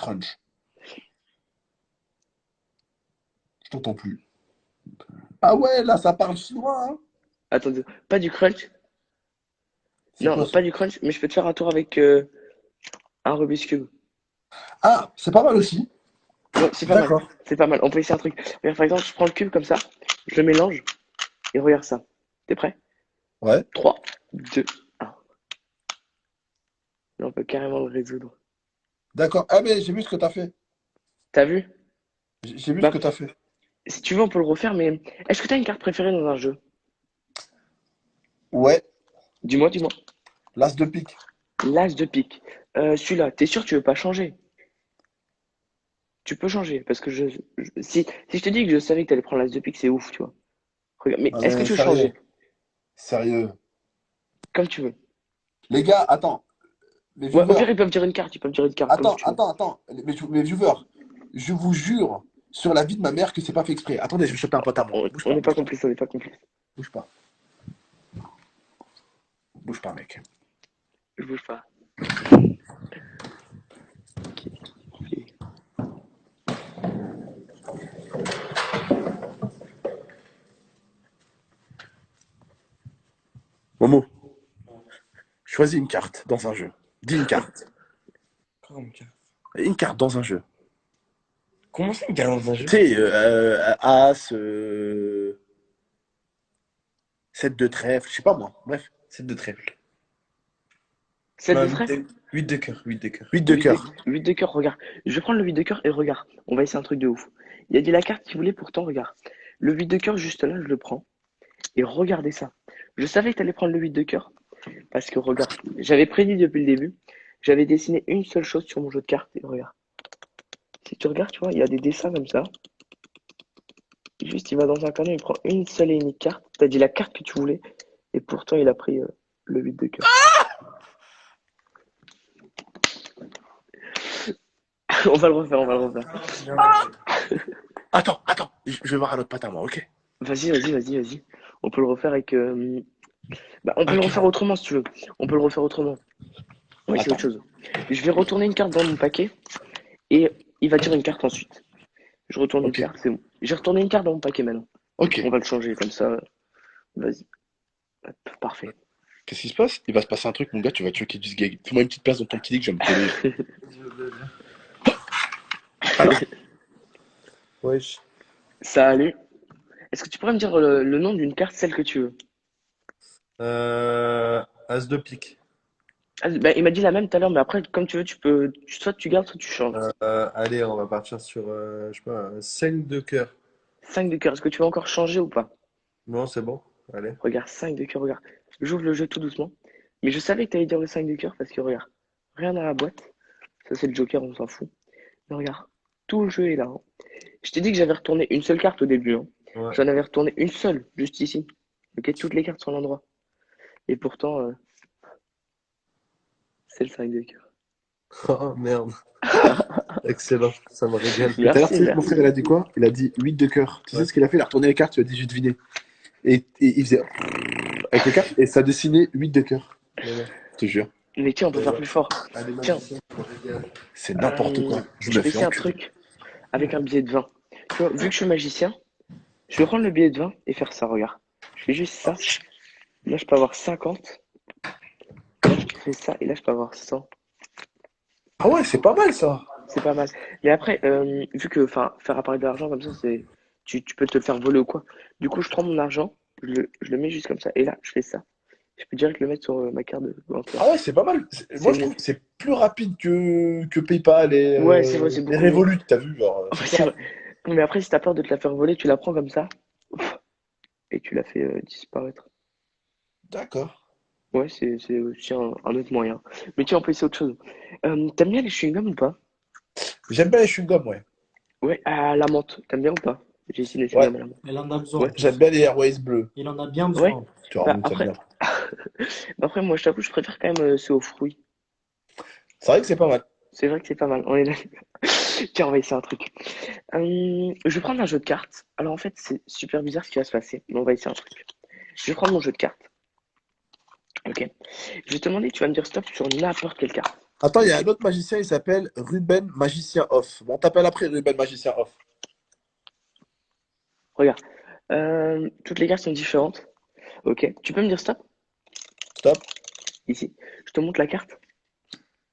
Crunch. Je t'entends plus. Ah ouais, là, ça parle chinois, hein. Attends, pas du crunch. C'est quoi Non, ça? pas du crunch, mais je peux te faire un tour avec un Rubik's Cube. Ah, c'est pas mal aussi. Ouais, c'est pas mal. D'accord. C'est pas mal. On peut essayer un truc. Regarde, par exemple, je prends le cube comme ça, je le mélange et regarde ça. T'es prêt? Ouais. 3, 2, 1. Là, on peut carrément le résoudre. D'accord. Ah, mais j'ai vu ce que t'as fait. T'as vu? J'ai vu ce Bah, que t'as fait. si tu veux, on peut le refaire, mais est-ce que t'as une carte préférée dans un jeu? Ouais. Dis-moi, dis-moi. L'as de pique. L'as de pique. Celui-là, t'es sûr que tu veux pas changer? Tu peux changer, parce que si je te dis que je savais que t'allais prendre l'as de pique, c'est ouf, tu vois. Regarde, mais Non, est-ce que mais tu veux sérieux. changer? Sérieux. Comme tu veux. Les gars, attends. Mes Ouais, au viewers. pire, ils peuvent dire une carte, ils peuvent dire une carte, comme Attends, tu veux. attends, attends. Mes viewers. Je vous jure sur la vie de ma mère que c'est pas fait exprès. Attendez, je vais choper un pote à moi. Bouge On pas, n'est pas bouge pas. complice, on n'est pas complice. Bouge pas. Bouge pas, mec. Je bouge pas. Ok. Momo, choisis une carte dans un jeu. Dis une carte. Comment ça? Une carte dans un jeu. Comment ça, une carte dans un Tu jeu? sais, As, 7 de trèfle, je sais pas moi. Bref. 7 de trèfle. 7 Non, de 8 trèfle? de, 8 de cœur, 8 de cœur. 8 de 8 de, cœur. 8 de cœur, regarde. Je vais prendre le 8 de cœur et regarde. On va essayer un truc de ouf. Il a dit la carte qu'il voulait, pourtant, regarde. Le 8 de cœur, juste là, je le prends. Et regardez ça. Je savais que tu allais prendre le 8 de cœur. Parce que regarde, j'avais prédit depuis le début. J'avais dessiné une seule chose sur mon jeu de cartes. Et regarde. Si tu regardes, tu vois, il y a des dessins comme ça. Juste, il va dans un carnet, il prend une seule et unique carte. T'as dit la carte que tu voulais. Et pourtant, il a pris le 8 de cœur. On va le refaire, on va le refaire. Bien joué. Attends, attends. Je vais voir un autre pote à moi, ok? Vas-y, vas-y, vas-y, vas-y. On peut le refaire avec. Bah, on peut le Ok. refaire autrement si tu veux. On peut le refaire autrement. Oui, c'est autre Attends. chose. Je vais retourner une carte dans mon paquet et il va dire une carte ensuite. Je retourne une Ok. carte, c'est bon. J'ai retourné une carte dans mon paquet maintenant. Ok. On va le changer comme ça. Vas-y. Hop, parfait. Qu'est-ce qui se passe? Il va se passer un truc, mon gars, tu vas te choquer du sgeg. Fais-moi une petite place dans ton petit lit que je vais me coller. Alors, Wesh. Salut. Est-ce que tu pourrais me dire le nom d'une carte, celle que tu veux? As de pique. Ah, bah, il m'a dit la même tout à l'heure, mais après, comme tu veux, tu peux. Soit tu gardes, soit tu changes. Allez, on va partir sur, je sais pas, 5 de cœur. 5 de cœur. Est-ce que tu veux encore changer ou pas? Non, c'est bon. Allez. Regarde, 5 de cœur, regarde. J'ouvre le jeu tout doucement. Mais je savais que tu allais dire le 5 de cœur parce que regarde, rien dans la boîte. Ça, c'est le Joker, on s'en fout. Mais regarde, tout le jeu est là, hein. Je t'ai dit que j'avais retourné une seule carte au début, hein. Ouais. J'en avais retourné une seule, juste ici. Ok, toutes les cartes sont à l'endroit. Et pourtant, c'est le 5 de cœur. Oh merde. Excellent. Ça me régale. et tout à l'heure, Merci, tu sais, mon frère, merci. il a dit quoi? Il a dit 8 de cœur. Tu sais Ouais. ce qu'il a fait? Il a retourné les cartes, il a dit, je vais deviner. Et il faisait avec les cartes, et ça dessinait 8 de cœur. Mais non. Je te jure. Mais tiens, on peut faire plus fort. Allez, Tiens, magicien, ça me régale. C'est n'importe quoi. Je je me vais fais essayer un enculer. truc avec un billet de 20. Tu vois, vu que je suis magicien, je vais prendre le billet de 20 et faire ça, regarde. Je fais juste ça. Là, je peux avoir 50. Là, je fais ça. Et là, je peux avoir 100. Ah ouais, c'est pas mal ça. C'est pas mal. Mais après, vu que enfin, faire apparaître de l'argent comme ça, c'est tu peux te le faire voler ou quoi. Du coup, je prends mon argent, je le mets juste comme ça, et là, je fais ça. Je peux direct le mettre sur ma carte de bancaire. Ah ouais, c'est pas mal. C'est Moi, je mieux. trouve que c'est plus rapide que PayPal Ouais, c'est vrai, c'est et beaucoup mieux. Revolut, t'as vu, genre, Ouais, c'est plus c'est vrai. rapide. Mais après, si t'as peur de te la faire voler, tu la prends comme ça, et tu la fais disparaître. D'accord. Ouais, c'est aussi un autre moyen. Mais tiens, on peut essayer autre chose. T'aimes bien les chewing-gums ou pas? J'aime bien les chewing-gums, ouais. Ouais, à la menthe. T'aimes bien ou pas? J'ai essayé les Ouais. chewing-gums à la menthe. Elle en a besoin en Ouais, J'aime plus. bien les Airways bleus. Il en a bien besoin ouais. en plus. Tu vois, Bah on t'aime après, bien. après moi, je t'avoue, je préfère quand même ceux aux fruits. C'est vrai que c'est pas mal. C'est vrai que c'est pas mal. On est là. Tiens, on va essayer un truc. Je vais prendre un jeu de cartes. Alors en fait, c'est super bizarre ce qui va se passer, mais on va essayer un truc. Je vais prendre mon jeu de cartes. Ok. Je vais te demander, tu vas me dire stop sur n'importe quelle carte. Attends, il y a un autre magicien, il s'appelle Ruben Magicien Off. Bon, on t'appelle après Ruben Magicien Off. Regarde. Toutes les cartes sont différentes. Ok. Tu peux me dire stop? Stop. Ici. Je te montre la carte.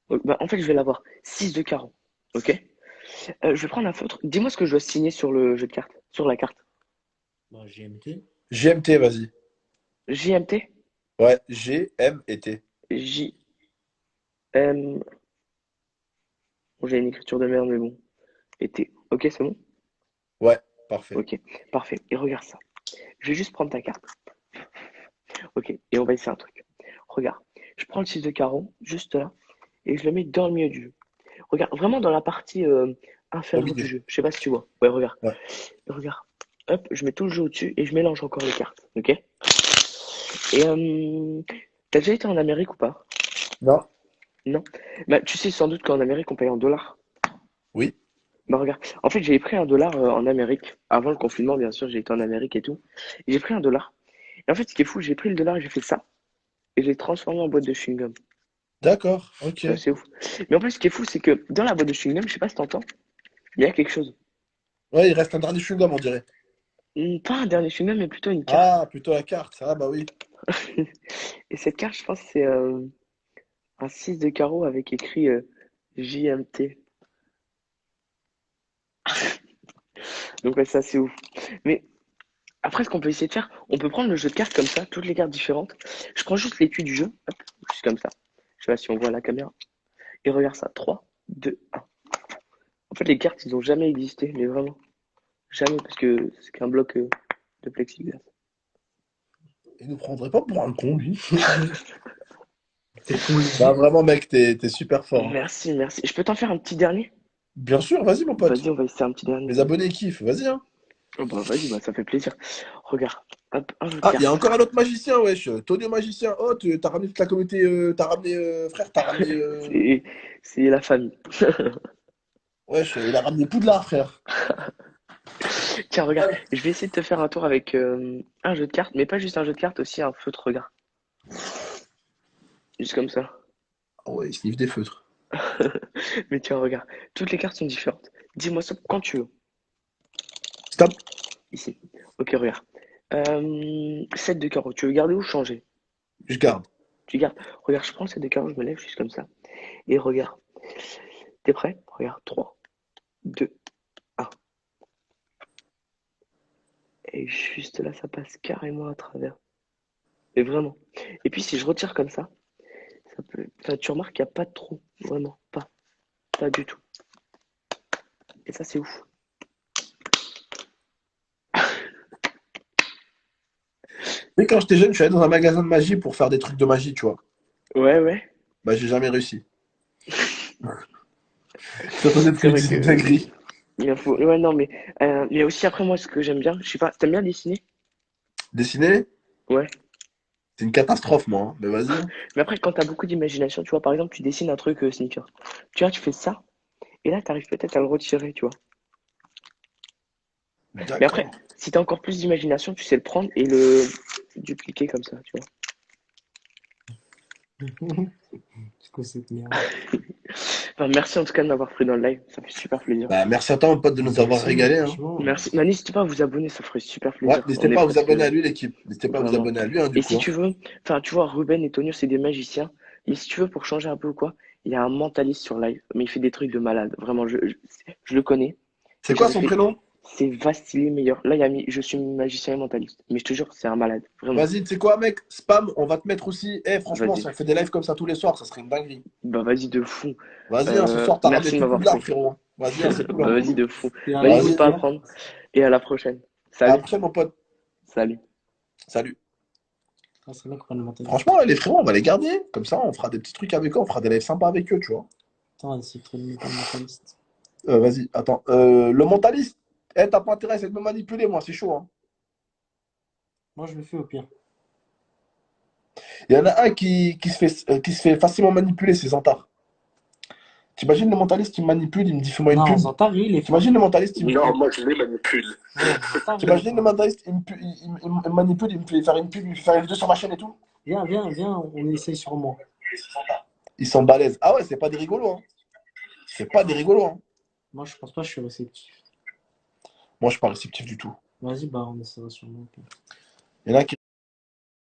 Bah, en fait, je vais l'avoir. 6 de carreau. Ok. Je vais prendre un feutre. Dis-moi ce que je dois signer sur le jeu de cartes. Sur la carte. Bah, GMT. GMT, vas-y. JMT. Ouais, G, M et T. JM. Bon, j'ai une écriture de merde, mais bon. Et T. Ok, c'est bon? Ouais, parfait. Ok. Parfait. Et regarde ça. Je vais juste prendre ta carte. Ok. Et on va essayer un truc. Regarde. Je prends le 6 de carreau, juste là. Et je le mets dans le milieu du jeu. Regarde, vraiment dans la partie Au inférieure du milieu. jeu. Je sais pas si tu vois. Ouais, regarde. Ouais. Regarde. Hop, je mets tout le jeu au-dessus et je mélange encore les cartes. Ok? Et t'as déjà été en Amérique ou pas? Non? Non? Bah, tu sais sans doute qu'en Amérique, on paye en dollars. Oui. Bah, regarde. En fait, j'ai pris un dollar en Amérique. Avant le confinement, bien sûr, j'ai été en Amérique et tout. Et j'ai pris un dollar. Et en fait, ce qui est fou, j'ai pris le dollar et j'ai fait ça. Et je l'ai transformé en boîte de chewing-gum. D'accord, ok. Ouais, c'est ouf. Mais en plus, ce qui est fou, c'est que dans la boîte de chewing-gum, je sais pas si t'entends, il y a quelque chose. Ouais, il reste un dernier chewing-gum, on dirait. Pas un dernier chewing-gum, mais plutôt une carte. Ah, plutôt la carte. Ah, bah oui. Et cette carte, je pense, c'est un 6 de carreau avec écrit JMT. Donc ouais, ça c'est ouf. Mais après, ce qu'on peut essayer de faire, on peut prendre le jeu de cartes comme ça, toutes les cartes différentes. Je prends juste l'étui du jeu, hop, juste comme ça. Je sais pas si on voit la caméra. Et regarde ça, 3, 2, 1. En fait, les cartes, ils ont jamais existé, mais vraiment. Jamais, parce que c'est qu'un bloc de plexiglas. Il nous prendrait pas pour un con, lui. T'es con, Bah, Lizzy. vraiment, mec, t'es super fort, hein. Merci, merci. Je peux t'en faire un petit dernier? Bien sûr, vas-y, mon Vas-y, pote. on va essayer un petit dernier. Les abonnés kiffent, vas-y, hein. Oh bah vas-y, bah ça fait plaisir. Regarde, hop, un jeu de Ah, il y a cartes. encore un autre magicien, wesh. Tonio Magicien. Oh, t'as ramené toute la communauté. T'as ramené, frère, t'as ramené. C'est c'est la famille. Wesh, il a ramené Poudlard, frère. Tiens, regarde, je vais essayer de te faire un tour avec un jeu de cartes, mais pas juste un jeu de cartes, aussi un feutre, regarde. Juste comme ça. Ah ouais, il sniffe des feutres. Mais tiens, regarde, toutes les cartes sont différentes. Dis-moi ça quand tu veux. Stop. Ici. Ok, regarde. 7 de carreau, tu veux garder ou changer? Je garde. Tu gardes. Regarde, je prends le 7 de carreau, je me lève juste comme ça. Et regarde. T'es prêt? Regarde, 3, 2, 1. Et juste là, ça passe carrément à travers. Mais vraiment. Et puis si je retire comme ça peut. Enfin, tu remarques qu'il n'y a pas de trou. Vraiment. Pas. Pas du tout. Et ça, c'est ouf. Mais quand j'étais jeune, je suis allé dans un magasin de magie pour faire des trucs de magie, tu vois. Ouais, ouais. Bah, j'ai jamais réussi. Ça faisait C'est plus vrai une que. dinguerie. Il en faut. Ouais, non, mais. Il y a aussi après, moi, ce que j'aime bien. Je sais pas. T'aimes bien dessiner? Dessiner, Ouais. c'est une catastrophe, moi, hein. Mais vas-y, hein. Mais après, quand t'as beaucoup d'imagination, tu vois, par exemple, tu dessines un truc sneaker. Tu vois, tu fais ça. Et là, t'arrives peut-être à le retirer, tu vois. Mais après, D'accord. si t'as encore plus d'imagination, tu sais le prendre et le dupliquer comme ça, tu vois. C'est quoi cette merde? Enfin, merci en tout cas de m'avoir pris dans le live. Ça fait super plaisir. Bah, merci à toi, mon pote, de nous avoir Merci, régalé, hein. franchement. Merci. Bah, n'hésitez pas à vous abonner, ça ferait super Ouais, plaisir. n'hésitez On est pas à vous presque. abonner à lui, l'équipe. N'hésitez pas à vous Vraiment. abonner à lui, hein, du Et coup, si hein. tu veux, enfin, tu vois, Ruben et Tonio, c'est des magiciens. Mais si tu veux, pour changer un peu ou quoi, il y a un mentaliste sur live. Mais il fait des trucs de malade. Vraiment, je le connais. C'est Et quoi j'avais son fait. prénom? C'est Vastili meilleur. Là, il y a mis je suis magicien et mentaliste. Mais je te jure, c'est un malade. Vraiment. Vas-y, tu sais quoi, mec? Spam, on va te mettre aussi. Eh, franchement, si Vas-y. on fait des lives comme ça tous les soirs, ça serait une dinguerie. Bah, vas-y de fou. Vas-y, hein, ce soir, t'as ramené Merci de tout m'avoir Poudlard, pris. frérot, hein. Vas-y, hein, c'est cool, Bah, hein. vas-y de fou. Et Bah, un n'hésite Vas-y. autre, pas à là. prendre. Et à la prochaine. Salut. Après, mon pote. Salut. Salut. Ah, c'est là qu'on prend le mentaliste. Franchement, les frérots, on va les garder. Comme ça, on fera des petits trucs avec eux, on fera des lives sympas avec eux, tu vois. Attends, c'est trop de mettre le mentaliste. Vas-y, attends. Le mentaliste, eh, t'as pas intérêt à essayer de me manipuler, moi, c'est chaud, hein. Moi, je le fais au pire. Il y en a un qui se fait facilement manipuler, c'est Zantar. T'imagines le mentaliste qui me manipule, il me dit fais-moi une Non, pub. Zantar, il est fort. T'imagines le mentaliste, Non, moi je les manipule. Ouais, Zantar, il est t'imagines le fort. mentaliste, il me manipule, il me fait faire une pub, il me fait faire une vidéo sur ma chaîne et tout. Viens, viens, viens, on essaye sur moi. Ils sont balèzes. Ah ouais, c'est pas des rigolos, hein. C'est pas des rigolos, hein. Moi, je pense pas que je suis réceptif. Moi, je suis pas réceptif du tout. Vas-y, bah, on essaiera sûrement. Il y en a qui